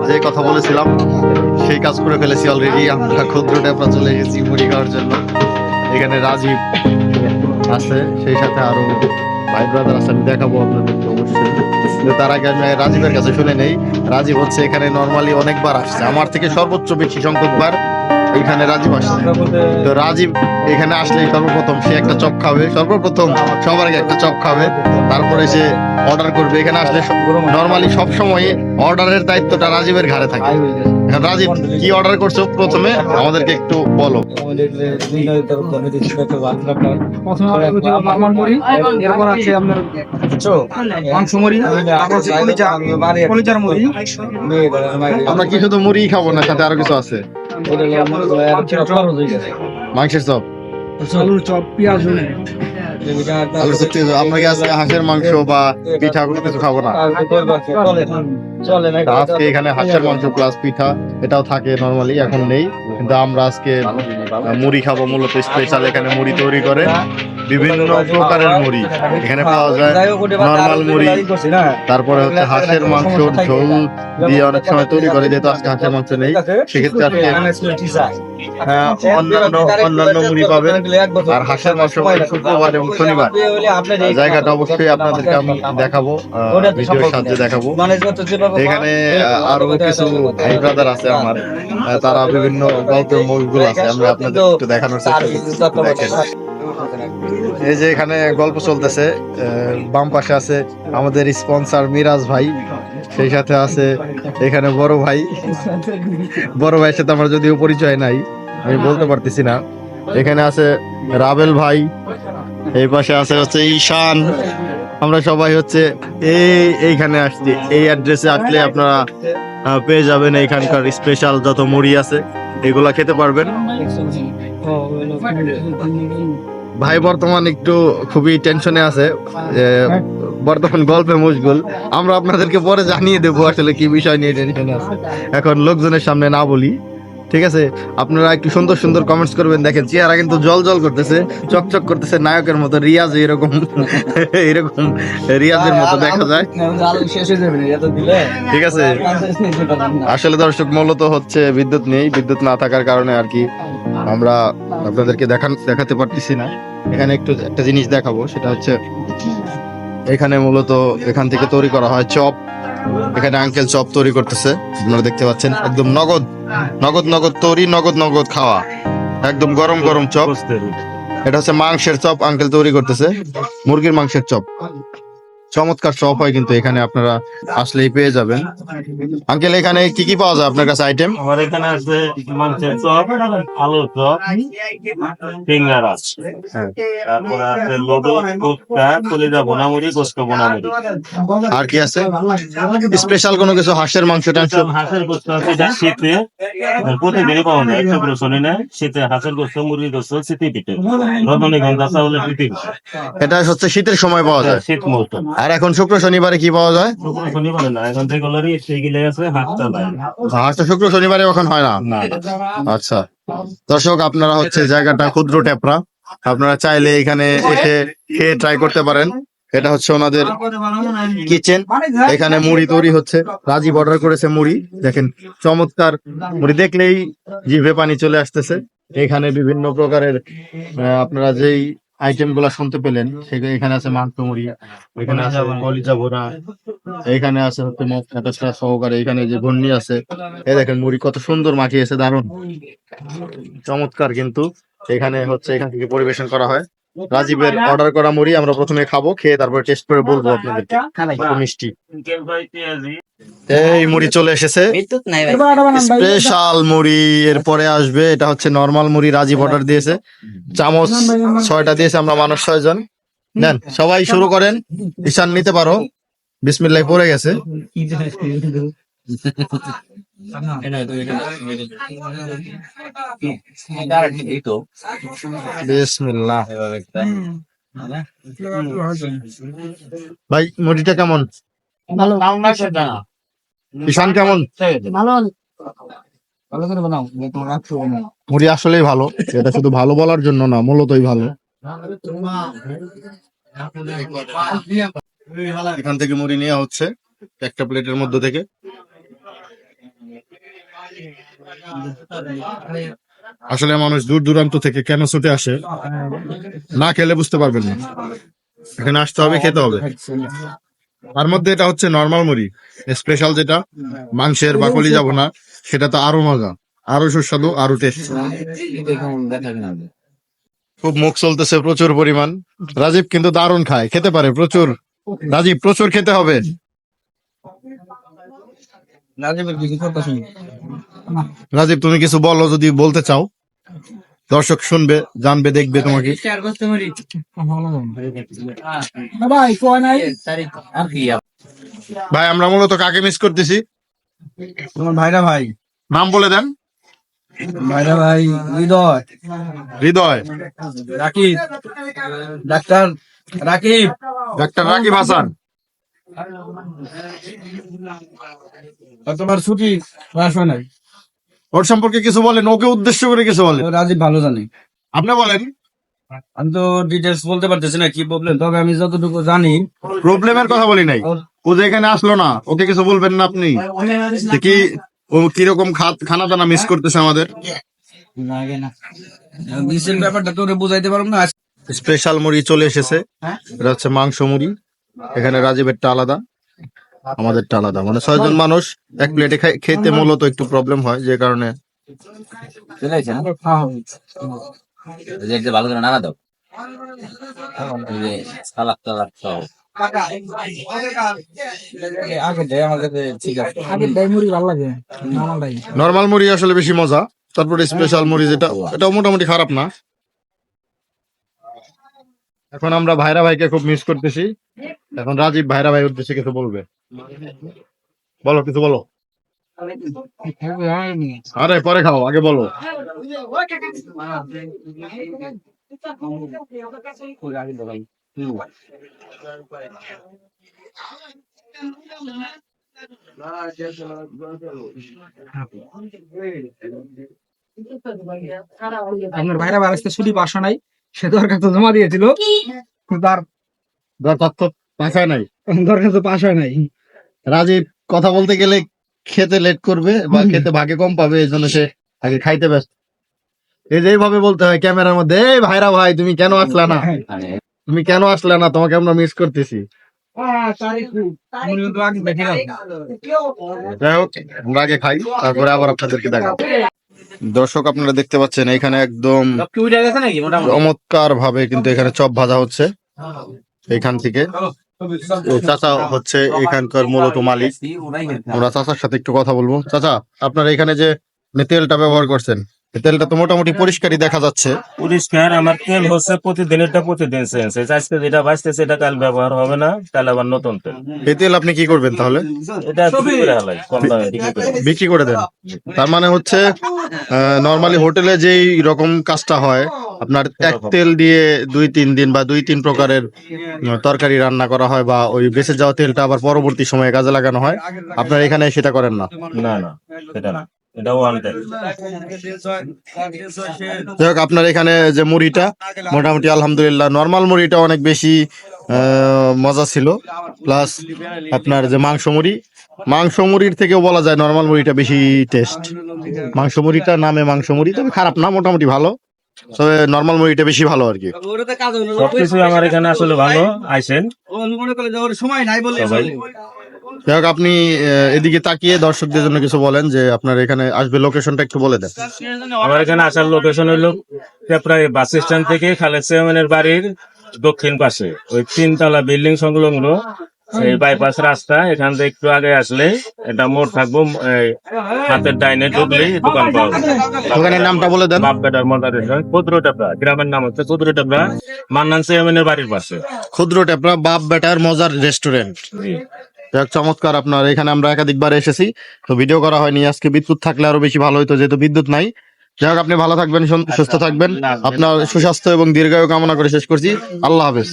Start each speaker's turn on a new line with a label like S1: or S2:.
S1: যে কথা বলেছিলাম সেই কাজ করে ফেলেছি অলরেডি। আমরা ক্ষুদ্র ট্যাপরা চলে এসেছি মুড়ি খাওয়ার জন্য। এখানে রাজীব আছে, সেই সাথে আরো ভাই ব্রাদার আছে, আমি দেখাবো আপনাদেরকে অবশ্যই। কিন্তু তার আগে আমি রাজীবের কাছে শুনে নেই। রাজীব হচ্ছে এখানে নর্মালি অনেকবার আসছে, আমার থেকে সর্বোচ্চ বেশি সংখ্যক বার এখানে রাজীব আসছে। তো রাজীব এখানে আসলে সর্বপ্রথম সে একটা চপ খাবে, সর্বপ্রথম সবার আগে একটা চপ খাবে, তারপরে সে অর্ডার করবে। এখানে আসলে নর্মালি সব সময় অর্ডারের দায়িত্বটা রাজীবের ঘাড়ে থাকে। এখন রাজীব কি অর্ডার করছো প্রথমে আমাদেরকে একটু বলো।
S2: এরপর আছে আপনার মাংস মুড়ি, কলিজার মুড়ি।
S1: আমরা কি শুধু মুড়ি খাবো না, সাথে আরো কিছু আছে? মাংসের চপ,
S2: আলুর চপ, পেঁয়াজ
S1: আলুর চপ। আমরা কি আজকে হাঁসের মাংস বা পিঠা কোনো কিছু খাবো না? আজকে এখানে হাঁসের মাংস প্লাস পিঠা এটাও থাকে নরমালি, এখন নেই। কিন্তু আমরা আজকে মুড়ি খাবো, মূলত স্পেশাল এখানে মুড়ি তৈরি করে বিভিন্ন প্রকারের মুড়ি এখানে পাওয়া যায়। নরমাল মুড়ি, তারপরে হচ্ছে হাঁসের মাংসর ঝোল দিয়ে অনেক সময় তৈরি করে, যেহেতু আজকে হাঁসের মাংস নেই সেক্ষেত্রে আজকে অন্যান্য মুড়ি পাবেন। আর হাঁসের মাংস শুক্রবার এবং শনিবার। জায়গাটা অবশ্যই আপনাদেরকে আমি দেখাবো, ভিডিওর সাহায্যে দেখাবো। এখানে আরো কিছু ভাই ব্রাদার আছে আমার, তারা বিভিন্ন গল্পের মুভিগুলো আছে, আমরা আপনাদের একটু দেখানোর চেষ্টা করছি। দেখেন এই যে এখানে গল্প চলতেছে, বাম পাশে আছে আমাদের স্পন্সর মিরাজ ভাই, সেই সাথে আছে এখানে বড় ভাই। বড় ভাইয়ের সাথে আমার যদিও পরিচয় নাই, আমি বলতে পারতেছি না। এখানে আছে রাবেল ভাই, এই পাশে আছে হচ্ছে ঈশান। আমরা সবাই হচ্ছে এইখানে আসছি, এই অ্যাড্রেসে আসলে আপনারা পেয়ে যাবেন এইখানকার স্পেশাল যত মুড়ি আছে এগুলা খেতে পারবেন। ভাই বর্তমান একটু খুবই টেনশনে আছে, বর্তমান গল্পে মশগুল। আমরা আপনাদেরকে পরে জানিয়ে দেবো আসলে কি বিষয় নিয়ে টেনশনে আছে, এখন লোকজনের সামনে না বলি। ঠিক আছে, আপনারা একটু সুন্দর সুন্দর কমেন্টস করবেন। দেখেন চেহারা কিন্তু জল জল করতেছে, চকচক করতেছে, নায়কের মতো। রিয়াজ এরকম এরকম রিয়াজের মতো দেখা যায়। ঠিক আছে, আসলে দর্শক মূলত হচ্ছে বিদ্যুৎ নেই, বিদ্যুৎ না থাকার কারণে আর কি আমরা আপনাদেরকে দেখাতে পারতেছি না। এখানে একটু একটা জিনিস দেখাবো, সেটা হচ্ছে এখানে মূলত এখান থেকে তৈরি করা হয় চপ। এখানে আঙ্কেল চপ তৈরি করতেছে, আপনারা দেখতে পাচ্ছেন একদম নগদ নগদ নগদ তৈরি, নগদ নগদ খাওয়া, একদম গরম গরম চপ। এটা হচ্ছে মাংসের চপ আঙ্কেল তৈরি করতেছে, মুরগির মাংসের চপ। চমৎকার চপ হয় কিন্তু এখানে, আপনারা আসলেই পেয়ে যাবেন। আঙ্কেল এখানে কি কি পাওয়া যায় আপনার কাছে আইটেম?
S3: আমার এখানে আছে মাংসের চপ, আলুর চপ, সিঙ্গারা, তারপরে আছে লডু, ফুচকা, কলিজা বোনামুড়ি, গোস্ত বোনামুড়ি।
S1: আর কি আছে স্পেশাল কোনো কিছু? হাঁসের মাংস টাংস?
S3: হাঁসের গোস্ত আছে, এটা শীতে প্রতিদিনই পাওয়া যায়, শুক্র শনি না শীতে হাঁসের গোস্ত, মুরগির গোস্ত, শীতে পিঠে, রজনীগন্ধা চাউলের পিঠে।
S1: এটা হচ্ছে শীতের সময় পাওয়া যায়,
S3: শীত মৌসুম।
S1: আর এখন শুক্র শনিবারে কি পাওয়া যায়?
S3: শুক্র শনিবারে না, এখন রেগুলারই সেইগুলো আছে, হাঁসটা নাই।
S1: হাঁসটা শুক্র শনিবারে এখন হয় না? আচ্ছা দর্শক, আপনারা হচ্ছে জায়গাটা ক্ষুদ্র ট্যাপরা, আপনারা চাইলে এখানে এসে খেয়ে ট্রাই করতে পারেন। এটা হচ্ছে ওনাদের কিচেন, এখানে মুড়ি তৈরি হচ্ছে। রাজীব অর্ডার করেছে মুড়ি, দেখেন চমৎকার মুড়ি, দেখলেই জিভে পানি চলে আসতেছে। এখানে বিভিন্ন প্রকারের আপনারা যেই আইটেম গুলা শুনতে পেলেন সেখানে এখানে আছে মাংস মুড়ি, এখানে আছে কলিজা ভোনা, এখানে আছে হচ্ছে মশলা সহকারে, এখানে যে ঘন্নি আছে। এই দেখেন মুড়ি কত সুন্দর মাখিয়েছে, দারুন চমৎকার। কিন্তু এখানে হচ্ছে এখান থেকে পরিবেশন করা হয় রাজীবের অর্ডার করা মুড়ি। আমরা প্রথমে খাবো, খেয়ে তারপর টেস্ট করে বলবো আপনাদেরকে কত মিষ্টি। এই মুড়ি চলে এসেছে, স্পেশাল মুড়ি। এরপরে আসবে এটা হচ্ছে নরমাল মুড়ি, রাজীব অর্ডার দিয়েছে, চামচ 6টা দিয়েছে, আমরা মানুষ 6 জন। নেন সবাই শুরু করেন, ঈশান নিতে পারো। বিসমিল্লাহ পড়ে গেছে। বিসমিল্লাহ। ভাই মুড়িটা কেমন?
S2: ভালো।
S1: ঈশান কেমন?
S2: ভালো, ভালো করে বানাও।
S1: মুড়ি আসলেই ভালো, এটা শুধু ভালো বলার জন্য না, মূলতই ভালো। এখান থেকে মুড়ি নেওয়া হচ্ছে একটা প্লেটের মধ্যে থেকে। আসলে মানুষ দূর দূরান্ত থেকে কেন ছুটে আসে, না খেলে বুঝতে পারবেন না। এখানে আসতে হবে, খেতে হবে। তার মধ্যে এটা হচ্ছে নর্মাল মুড়ি, স্পেশাল যেটা মাংসের বা কলিজা ভুনা, সেটা তো আরো মজা, আরো সুস্বাদু, আরো টেস্ট। খুব মুখ চলতেছে প্রচুর পরিমাণ। রাজীব কিন্তু দারুণ খায়, খেতে পারে প্রচুর। রাজীব প্রচুর খেতে হবে। রাজীব তুমি কিছু বলো, যদি বলতে চাও, দর্শক শুনবে, জানবে, দেখবে তোমাকে। ভাই আমরা মূলত কাকে মিস করতেছি?
S2: তোমার ভাইরা ভাই,
S1: নাম বলে দেন।
S2: ভাইরা ভাই হৃদয়,
S1: হৃদয়,
S2: রাকিব, ডাক্তার রাকিব,
S1: ডাক্তার রাকিব হাসান।
S2: আর তোমার ছুটি আসবে নাই।
S1: ওর সম্পর্কে কিছু বলেন, ওকে উদ্দেশ্য করে কিছু বলেন।
S2: রাজীব ভালো জানি,
S1: আপনি বলেন।
S2: আমি তো ডিটেলস বলতে পারতেছি না কি প্রবলেম, তবে আমি যতটুকু জানি।
S1: প্রবলেমের কথা বলি নাই, ও যে এখানে আসলো না, ওকে কিছু বলবেন না আপনি? যে কি ও কিরকম খানা দানা মিস করতেছে আমাদের?
S2: ব্যাপারটা তোরে বুঝাইতে পারবো না।
S1: স্পেশাল মুড়ি চলে এসেছে, এটা হচ্ছে মাংস মুড়ি। এখানে রাজীবেরটা আলাদা, আমাদেরটা আলাদা। মানে 6 জন মানুষ এক প্লেটে খেতে মূলত একটু প্রবলেম হয়, যে কারণে।
S4: ভালো করে নাড়া দাও, সালাদ টালাদ খাও।
S1: নর্মাল মুড়ি আসলে বেশি মজা, তারপরে স্পেশাল মুড়ি যেটা, এটাও মোটামুটি খারাপ না। এখন আমরা ভাইরা ভাইকে খুব মিস করতেছি। এখন রাজীব ভাইরা ভাই উদ্দেশ্যে কিছু বলবে। বলো, কিছু বলো। আরে পরে খাও, আগে বলো।
S2: আপনার ভাইরা ভাই আসতে ছুটি পাশা নাই, সে দরখাস্ত জমা দিয়েছিল, তার
S1: তথ্য পাশায় নাই।
S2: দরখাস্ত পাশ হয় নাই।
S1: রাজীব কথা বলতে গেলে খেতে লেট করবে বা খেতে ভাগে কম পাবে, এই জন্য সে আগে খাইতে ব্যস্ত। এই যে এইভাবে বলতে হয় ক্যামেরার মধ্যে, এই ভাইরা ভাই তুমি কেন আসলা না, তুমি কেন আসলে না, তোমাকে আমরা মিস করতেছি। যাই হোক, আমরা আগে খাই, তারপরে আবার আপনাদেরকে দেখাবো। দর্শক আপনারা দেখতে পাচ্ছেন এখানে একদম চমৎকার ভাবে কিন্তু এখানে চপ ভাজা হচ্ছে এখান থেকে। চাচা হচ্ছে এখানকার মূলত মালিক। আমরা চাচার সাথে একটু কথা বলবো। চাচা, আপনারা এখানে যে তেলটা ব্যবহার করছেন, এই তেলটা তো মোটামুটি পরিষ্কারই দেখা যাচ্ছে।
S3: পরিষ্কার। আমার তেল হচ্ছে প্রতিদিনেরটা প্রতিদিন চেঞ্জ। আজকে যেটা বাঁচতেছে এটা কাল ব্যবহার হবে না, তাহলে আবার নতুন তেল।
S1: এই তেল আপনি কি করবেন তাহলে?
S3: এটা বিক্রি করে হালাই, কম দামে বিক্রি করে।
S1: বিক্রি করে দেন। তার মানে হচ্ছে নর্মালি হোটেলে যেই রকম কাজটা হয়, আপনার এক তেল দিয়ে 2-3 দিন বা 2-3 প্রকারের তরকারি রান্না করা হয়, বা ওই বেঁচে যাওয়া তেলটা আবার পরবর্তী সময়ে কাজে লাগানো হয়। আপনার এখানে সেটা করেন না?
S3: না না, সেটা না, এটাও ওয়ান টাইম।
S1: যাই হোক, আপনার এখানে যে মুড়িটা মোটামুটি আলহামদুলিল্লাহ, নর্মাল মুড়িটা অনেক বেশি মজা ছিল। প্লাস আপনার যে মাংস মুড়ির থেকেও বলা যায় নর্মাল মুড়িটা বেশি টেস্ট। মাংস মুড়িটা নামে মাংস মুড়ি, তবে খারাপ না, মোটামুটি ভালো। তবে নর্মাল মুড়িটা বেশি ভালো আর কি।
S3: সবকিছু আমার এখানে আসলে ভালো। আইসেন
S2: সময় নাই বলে
S3: সবাই।
S1: যাই হোক, আপনি এদিকে তাকিয়ে দর্শকদের জন্য কিছু বলেন, যে আপনার এখানে আসবে, লোকেশনটা একটু বলে দেন।
S3: আমার এখানে আসার লোকেশন হইলো প্রায় বাস স্ট্যান্ড থেকে খালেদ চেয়ারম্যানের বাড়ির দক্ষিণ পাশে, ওই 3 তলা বিল্ডিং সংলগ্ন এই বাইপাস রাস্তা। এখান থেকে একটু আগে আসলে এটা মোড় থাকবো, হাতের ডাইনে ঢুকলেই দোকান পাওয়া যাবে।
S1: দোকানের নামটা বলে দেন।
S3: বাপ বেটার মজার ক্ষুদ্র টেপরা, গ্রামের নাম হচ্ছে ক্ষুদ্র টেপরা, মান্নান চেয়ারম্যানের বাড়ির পাশে।
S1: ক্ষুদ্র টেপরা বাপ বেটার মজার রেস্টুরেন্ট। চমৎকার। আপনার এখানে আমরা একাধিকবার এসেছি, তো ভিডিও করা হয়নি। আজকে বিদ্যুৎ থাকলে আরো বেশি ভালো হতো, যেহেতু বিদ্যুৎ নাই। যাই হোক, আপনি ভালো থাকবেন, সুস্থ থাকবেন। আপনার সুস্বাস্থ্য এবং দীর্ঘায়ু কামনা করে শেষ করছি। আল্লাহ হাফেজ।